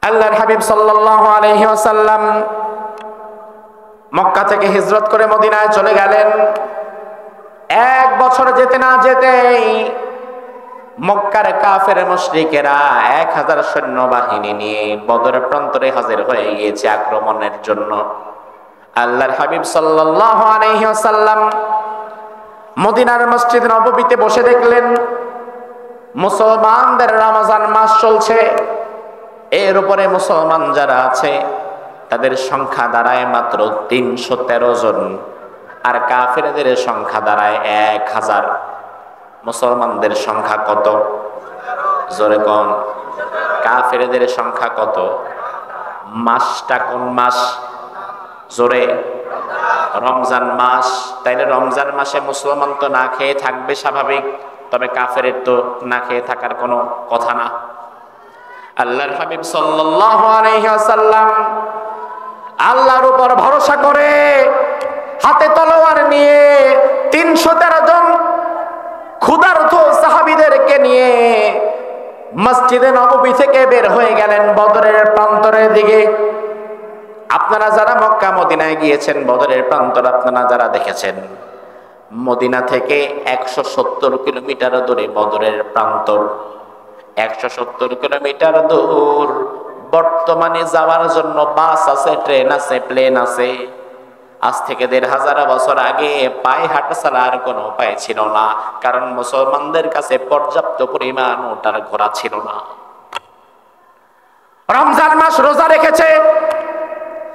আল্লাহর হাবিব সাল্লাল্লাহু আলাইহি ওয়াসাল্লাম মক্কা থেকে হিজরত করে মদিনায় চলে গেলেন। এক বছর যেতে না যেতেই মক্কার কাফের মুশরিকেরা 1000 সৈন্যবাহিনী নিয়ে বদর প্রান্তরে হাজির হয়ে গিয়েছে আক্রমণের জন্য। আল্লাহর হাবিব সাল্লাল্লাহু আলাইহি ওয়াসাল্লাম মদিনার মসজিদ নববীতে বসে দেখলেন মুসলমানদের রমজান মাস চলছে, এর উপরে মুসলমান যারা আছে তাদের সংখ্যা দাঁড়ায় মাত্র 313 জন, আর কাফেরদের সংখ্যা দাঁড়ায় 1000। মুসলমানদের সংখ্যা কত? জোরে কোন? কাফেরদের সংখ্যা কত? মাসটা কোন মাস? জোরে? রমজান মাস। তাইলে রমজান মাসে মুসলমান তো না খেয়ে থাকবে স্বাভাবিক, তবে কাফেরের তো না খেয়ে থাকার কোনো কথা না। আল্লাহর হাবিব সাল্লাল্লাহু আলাইহি ওয়াসাল্লাম আল্লাহর উপর ভরসা করে হাতে তলোয়ার নিয়ে 313 জন ক্ষুধার্ত সাহাবীদেরকে নিয়ে মসজিদে নববী থেকে বের হয়ে গেলেন বদরের প্রান্তরের দিকে। আপনারা যারা মক্কা মদিনায় গিয়েছেন, বদরের প্রান্তর আপনারা যারা দেখেছেন, মদিনা থেকে 170 কিলোমিটার দূরে বদরের প্রান্তর। 170 কিলোমিটার দূর। বর্তমানে যাওয়ার জন্য বাস আছে, ট্রেন আছে, প্লেন আছে। আজ থেকে 1500 বছর আগে পায়ে হাঁটা ছাড়া আর কোনো উপায় ছিল না, কারণ মুসলমানদের কাছে পর্যাপ্ত পরিমাণ ওটার ঘোড়া ছিল না। রমজান মাস রোজা রেখেছে,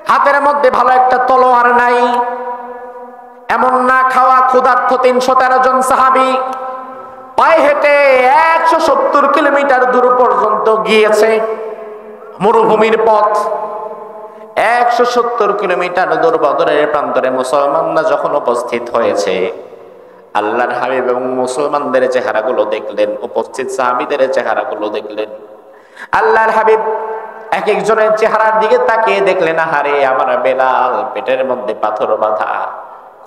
হাতের মধ্যে ভালো একটা তলোয়ার নাই, এমন না খাওয়া ক্ষুধার্ত 313 জন সাহাবী পায়ে হেঁটে 170 কিলোমিটার দূর পর্যন্ত গিয়েছে। মরুভূমির পথ, 170 কিলোমিটার দূর বদরের প্রান্তরে মুসলমানরা যখন উপস্থিত হয়েছে, আল্লাহর হাবিব এবং মুসলমানদের চেহারাগুলো দেখলেন, উপস্থিত সাহাবীদের চেহারাগুলো দেখলেন। আল্লাহর হাবিব এক একজনের চেহারার দিকে তাকিয়ে দেখলেন, আহারে আমার বেলাল পেটের মধ্যে পাথর বাঁধা,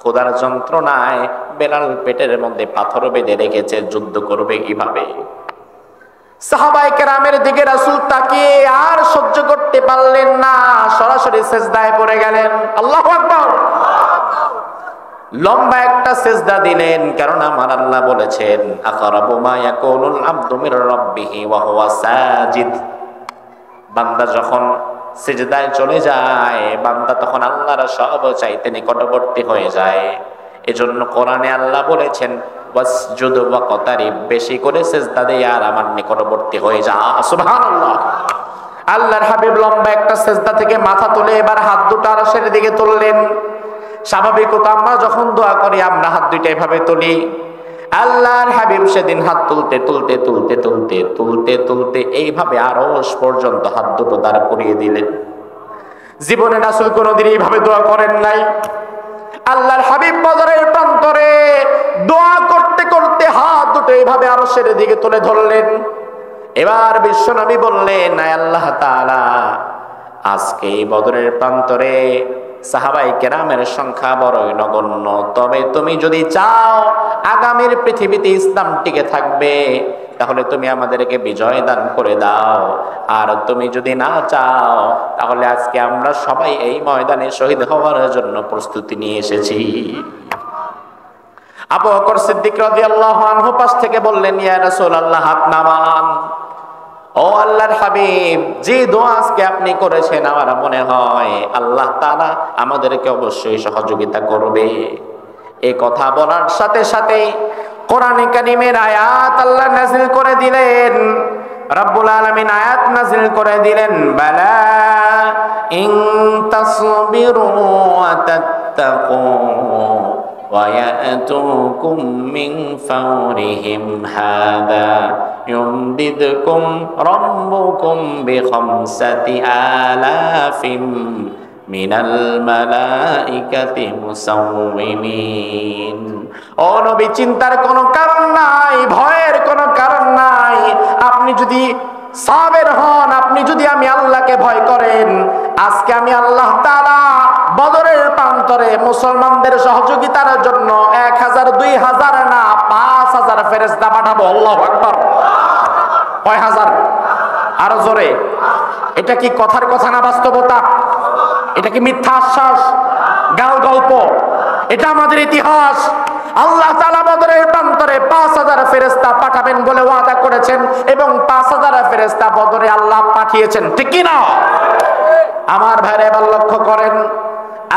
ক্ষুধার যন্ত্রণায় বেলাল পেটের মধ্যে পাথর বেঁধে রেখেছে, যুদ্ধ করবে কিভাবে? সাহাবায়ে কেরামের দিকে রাসূল তাকিয়ে আর সহ্য করতে পারলেন না, সরাসরি সিজদায় পড়ে গেলেন। আল্লাহু আকবার। লম্বা একটা সিজদা দিলেন, কারণ আমার আল্লাহ বলেছেন আকরাবু মা ইয়াকুনুল আবদু মির রাব্বিহি ওয়া হুয়া সাজিদ। বান্দা যখন সিজদায় চলে যায়, বান্দা তখন আল্লাহর সব চাইতে নিকটবর্তী হয়ে যায়। এজন্য কোরআনে আল্লাহ বলেছেন ওয়াসজুদ ওয়াকতারিব, বেশি করে সিজদা দিয়ে আর আমার নিকটবর্তী হয়ে যা। সুবহানাল্লাহ। আল্লাহর হাবিব লম্বা একটা সিজদা থেকে মাথা তুলে এবার হাত দুটো আরশের দিকে তুললেন। স্বাভাবিকত আমরা যখন দোয়া করি আমরা হাত দুইটা এভাবে তুলি। আল্লাহর হাবিব সেদিন হাত তুলতে তুলতে তুলতে তুলতে তুলতে তুলতে এইভাবে আরশ পর্যন্ত হাত দুটো দাঁড় করিয়ে দিলেন। জীবনে রাসূল কোনোদিন এইভাবে দোয়া করেন নাই। আল্লাহর হাবিব বদরের প্রান্তরে দোয়া করতে করতে হাত দুটো এইভাবে আরশের দিকে তুলে ধরলেন। এবার বিশ্বনবী বললেন, আয় আল্লাহ তাআলা, আজকে এই বদরের প্রান্তরে সাহাবায়ে কেরামের সংখ্যা বড়ই নগণ্য, তবে তুমি যদি চাও আগামীর পৃথিবীতে ইসলাম টিকে থাকবে, তাহলে তুমি আমাদেরকে বিজয় দান করে দাও। আর তুমি যদি না চাও, তাহলে আজকে আমরা সবাই এই ময়দানে শহীদ হওয়ার জন্য প্রস্তুতি নিয়ে এসেছি। আবু বকর সিদ্দিক রাদিয়াল্লাহু আনহু পাশ থেকে বললেন, ইয়া রাসূলুল্লাহ, হাত নামান। ও আল্লাহর হাবিব, যে দোয়া আজকে আপনি করেছেন, আমার মনে হয় আল্লাহ তাআলা আমাদেরকে অবশ্যই সহযোগিতা করবে। এই কথা বলার সাথে সাথে কোরআনে কারীমের আয়াত আল্লাহ নাযিল করে দিলেন। রব্বুল আলামিন আয়াত নাযিল করে দিলেন, বালা ইন তাসবিরু ওয়া তাত্তাকু ওয়া ইয়াতুকুম মিন ফাওরিহিম হাদা ইউমদিদকুম রাব্বুকুম বিখামসাতি আলাফিম মিনাল মালাইকাতি মুসাউমিমিন। ও নবী, চিন্তার কোনো কারণ নাই, ভয়ের কোনো কারণ নাই। আপনি যদি সাবের হন, আপনি যদি আমি আল্লাহকে ভয় করেন, আজকে আমি আল্লাহ তাআলা বদরের প্রান্তরে মুসলমানদের সহযোগিতার জন্য 1000 2000 না 5000 ফেরেশতা পাঠাবো। আল্লাহু আকবার। কয় হাজার? আরো জোরে। এটা কি কথার কথা না বাস্তবতা? এটা কি মিথ্যা আশ্বাস, গাল গল্প? এটা আমাদের ইতিহাস। আল্লাহ তাআলা বদরের প্রান্তরে 5000 ফেরেশতা পাঠাবেন বলে ওয়াদা করেছেন এবং 5000 ফেরেশতা বদরে আল্লাহ পাঠিয়েছেন, ঠিক কি না? আমার ভাইরা এবার লক্ষ্য করেন,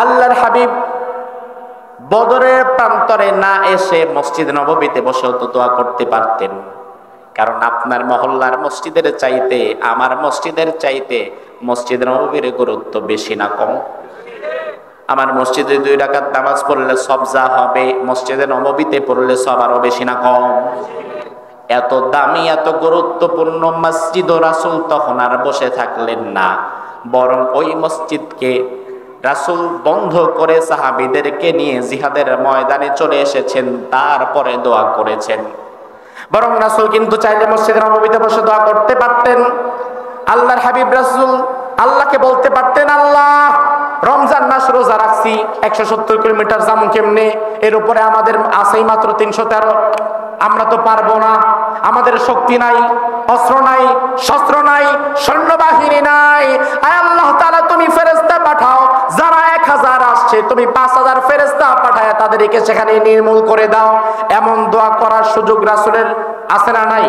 আল্লাহর হাবিব বদরের প্রান্তরে না এসে মসজিদ নববীতে বসে তো দোয়া করতে পারতেন। কারণ আপনার মহল্লার মসজিদের চাইতে আমার মসজিদের চাইতে মসজিদ নববীর গুরুত্ব বেশি না কম? আমার মসজিদে 2 রাকাত নামাজ পড়লে সব যা হবে, মসজিদে নববীতে পড়লে সব আরো বেশি না কম? এত দামি এত গুরুত্বপূর্ণ মসজিদ রাসূল তখন আর বসে থাকলেন না, বরং ওই মসজিদকে রাসূল বন্ধ করে সাহাবীদেরকে নিয়ে জিহাদের ময়দানে চলে এসেছেন, তারপরে দোয়া করেছেন। বরং রাসূল কিন্তু চাইলে মসজিদে নববীতে বসে দোয়া করতে পারতেন। আল্লাহর হাবিব রাসূল আল্লাহকে বলতে পারতেন, আল্লাহ রমজান মাস রোজা রাখছি, 170 কিলোমিটার যাবো কেমনে? এর উপরে আমাদের আছেই মাত্র 313, আমরা তো পারবো না, আমাদের শক্তি নাই, অস্ত্র নাই, শস্ত্র নাই, সৈন্যবাহিনী নাই। আয় আল্লাহ তাআলা তুমি ফেরেশতা পাঠাও, যারা 1000 আসছে তুমি 5000 ফেরেশতা পাঠায় তাদেরকে সেখানে নির্মূল করে দাও। এমন দোয়া করার সুযোগ রাসূলের আছে না নাই?